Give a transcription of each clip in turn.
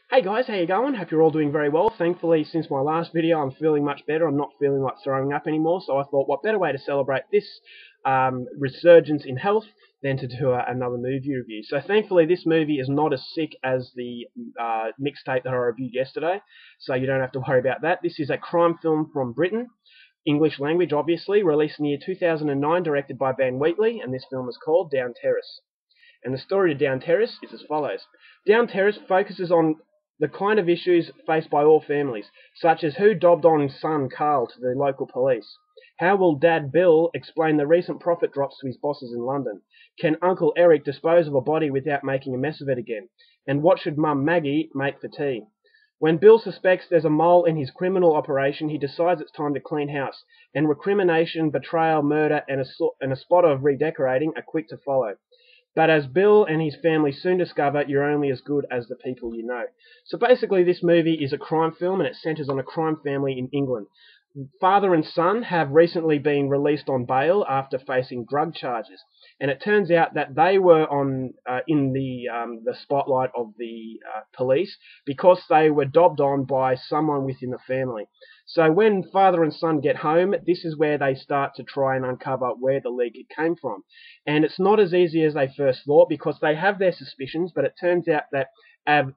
Hey guys, how you going? Hope you're all doing very well. Thankfully, since my last video, I'm feeling much better. I'm not feeling like throwing up anymore, so I thought what better way to celebrate this resurgence in health than to do another movie review. So thankfully, this movie is not as sick as the mixtape that I reviewed yesterday, so you don't have to worry about that. This is a crime film from Britain, English language obviously, released in the year 2009, directed by Van Wheatley, and this film is called Down Terrace. And the story of Down Terrace is as follows. Down Terrace focuses on the kind of issues faced by all families, such as who dobbed on son Carl to the local police? How will Dad Bill explain the recent profit drops to his bosses in London? Can Uncle Eric dispose of a body without making a mess of it again? And what should Mum Maggie make for tea? When Bill suspects there's a mole in his criminal operation, he decides it's time to clean house, and recrimination, betrayal, murder, and a spot of redecorating are quick to follow. But as Bill and his family soon discover, you're only as good as the people you know. So basically, this movie is a crime film, and it centres on a crime family in England. Father and son have recently been released on bail after facing drug charges, and it turns out that they were in the spotlight of the police because they were dobbed on by someone within the family. So when father and son get home, this is where they start to try and uncover where the leak came from, and it's not as easy as they first thought because they have their suspicions, but it turns out that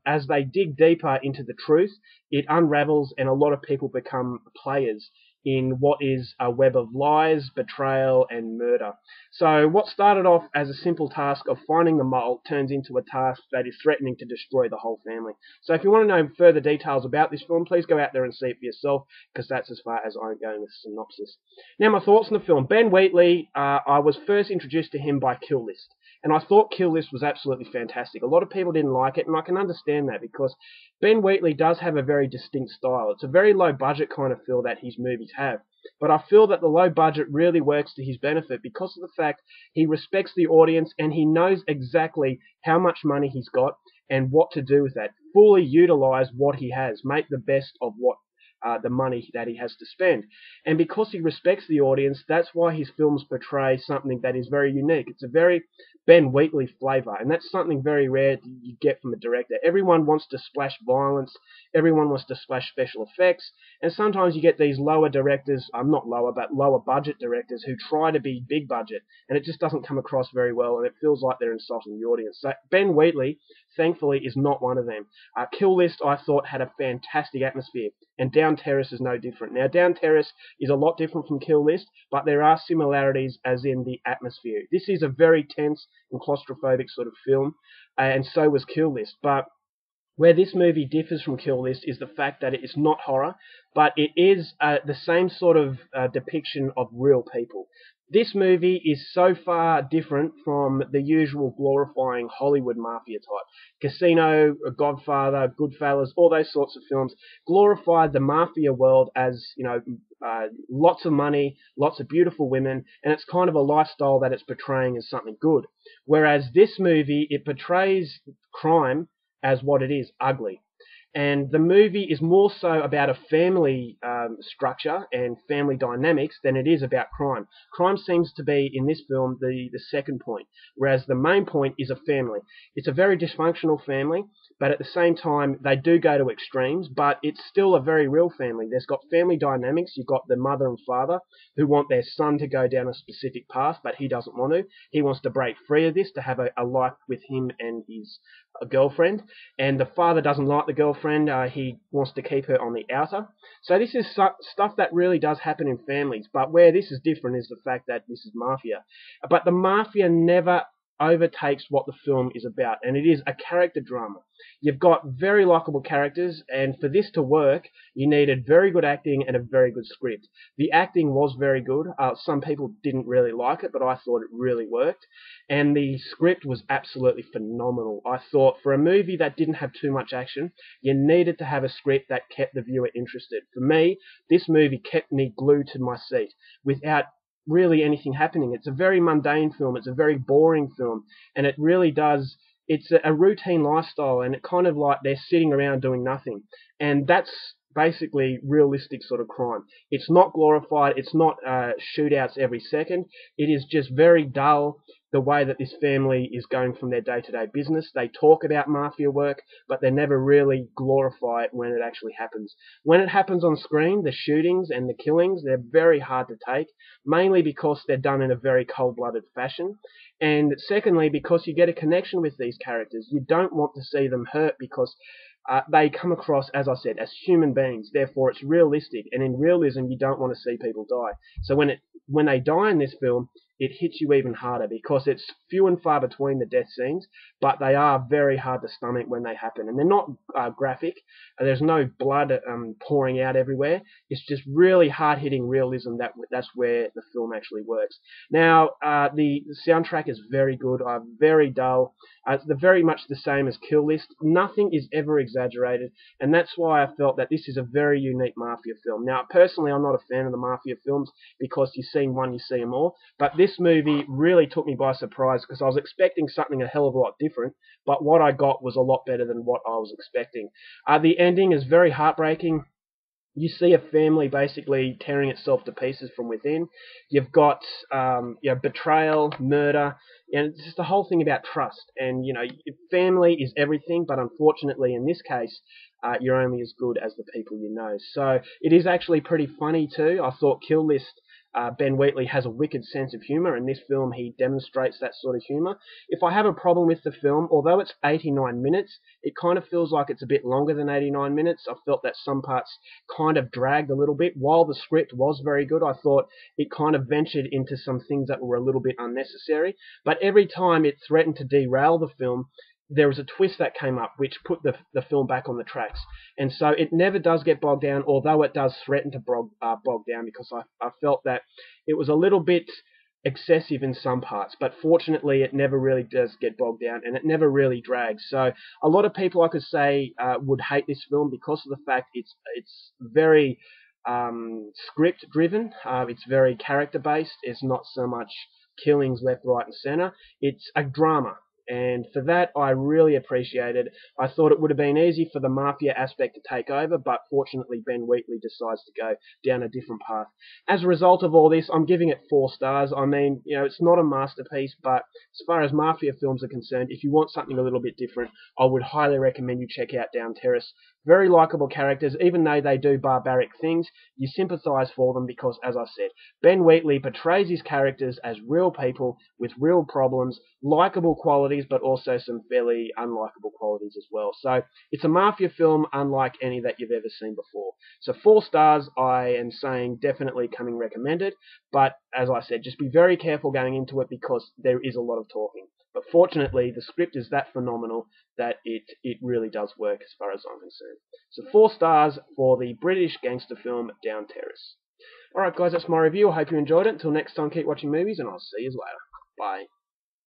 as they dig deeper into the truth, it unravels and a lot of people become players in what is a web of lies, betrayal, and murder. So what started off as a simple task of finding the mole turns into a task that is threatening to destroy the whole family. So if you want to know further details about this film, please go out there and see it for yourself, because that's as far as I'm going with the synopsis. Now, my thoughts on the film. Ben Wheatley, I was first introduced to him by Kill List, and I thought Kill List was absolutely fantastic. A lot of people didn't like it, and I can understand that because Ben Wheatley does have a very distinct style. It's a very low budget kind of feel that his movies have. But I feel that the low budget really works to his benefit because of the fact he respects the audience and he knows exactly how much money he's got and what to do with that. Fully utilize what he has. Make the best of what the money that he has to spend. And because he respects the audience, that's why his films portray something that is very unique. It's a very Ben Wheatley flavour, and that's something very rare you get from a director. Everyone wants to splash violence, everyone wants to splash special effects, and sometimes you get these lower directors, not lower, but lower budget directors who try to be big budget, and it just doesn't come across very well, and it feels like they're insulting the audience. So Ben Wheatley, thankfully, is not one of them. Kill List, I thought, had a fantastic atmosphere, and Down Terrace is no different. Now, Down Terrace is a lot different from Kill List, but there are similarities as in the atmosphere. This is a very tense and claustrophobic sort of film, and so was Kill List. But where this movie differs from Kill List is the fact that it is not horror, but it is the same sort of depiction of real people. This movie is so far different from the usual glorifying Hollywood mafia type. Casino, Godfather, Goodfellas, all those sorts of films glorify the mafia world as, lots of money, lots of beautiful women, and it's kind of a lifestyle that it's portraying as something good. Whereas this movie, it portrays crime as what it is, ugly. And the movie is more so about a family structure and family dynamics than it is about crime. Crime seems to be, in this film, the second point, whereas the main point is a family. It's a very dysfunctional family, but at the same time, they do go to extremes, but it's still a very real family. There's got family dynamics. You've got the mother and father who want their son to go down a specific path, but he doesn't want to. He wants to break free of this to have a life with him and his girlfriend, and the father doesn't like the girlfriend. He wants to keep her on the outer. So this is stuff that really does happen in families, but where this is different is the fact that this is mafia. But the mafia never overtakes what the film is about, and it is a character drama. You've got very likable characters, and for this to work, you needed very good acting and a very good script. The acting was very good. Some people didn't really like it, but I thought it really worked. And the script was absolutely phenomenal. I thought for a movie that didn't have too much action, you needed to have a script that kept the viewer interested. For me, this movie kept me glued to my seat without really anything happening. It's a very mundane film. It's a very boring film, and it really does. It's a routine lifestyle, and it kind of like they're sitting around doing nothing, and that's basically realistic sort of crime. It's not glorified. It's not shootouts every second. It is just very dull, the way that this family is going from their day-to-day business. They talk about mafia work, but they never really glorify it when it actually happens. When it happens on screen, the shootings and the killings, they're very hard to take, mainly because they're done in a very cold-blooded fashion. And secondly, because you get a connection with these characters. You don't want to see them hurt because they come across, as I said, as human beings. Therefore, it's realistic, and in realism, you don't want to see people die. So when they die in this film, it hits you even harder because it's few and far between the death scenes, but they are very hard to stomach when they happen. And they're not graphic. There's no blood pouring out everywhere. It's just really hard-hitting realism. That's where the film actually works. Now, the soundtrack is very good, very dull. It's very much the same as Kill List. Nothing is ever exaggerated, and that's why I felt that this is a very unique mafia film. Now, personally, I'm not a fan of the mafia films because you've seen one, you see them all, but this movie really took me by surprise because I was expecting something a hell of a lot different, but what I got was a lot better than what I was expecting. The ending is very heartbreaking. You see a family basically tearing itself to pieces from within. You've got betrayal, murder, and it's just the whole thing about trust. And family is everything, but unfortunately in this case, you're only as good as the people you know. So it is actually pretty funny too. I thought Kill List, Ben Wheatley has a wicked sense of humour. In this film, he demonstrates that sort of humour. If I have a problem with the film, although it's 89 minutes, it kind of feels like it's a bit longer than 89 minutes. I felt that some parts kind of dragged a little bit. While the script was very good, I thought it kind of ventured into some things that were a little bit unnecessary. But every time it threatened to derail the film, there was a twist that came up which put the film back on the tracks. And so it never does get bogged down, although it does threaten to bog down, because I felt that it was a little bit excessive in some parts, but fortunately it never really does get bogged down, and it never really drags. So a lot of people, I could say, would hate this film because of the fact it's very script driven. It's very character based. It's not so much killings left, right, and center. It's a drama. And for that, I really appreciated. I thought it would have been easy for the mafia aspect to take over, but fortunately Ben Wheatley decides to go down a different path. As a result of all this, I'm giving it 4 stars. I mean, it's not a masterpiece, but as far as mafia films are concerned, if you want something a little bit different, I would highly recommend you check out Down Terrace. Very likable characters, even though they do barbaric things, you sympathise for them because, as I said, Ben Wheatley portrays his characters as real people with real problems, likable qualities, but also some fairly unlikable qualities as well. So it's a mafia film unlike any that you've ever seen before. So 4 stars, I am saying definitely coming recommended, but as I said, just be very careful going into it because there is a lot of talking. But fortunately, the script is that phenomenal that it really does work as far as I'm concerned. So 4 stars for the British gangster film Down Terrace. Alright guys, that's my review. I hope you enjoyed it. Until next time, keep watching movies, and I'll see you later. Bye.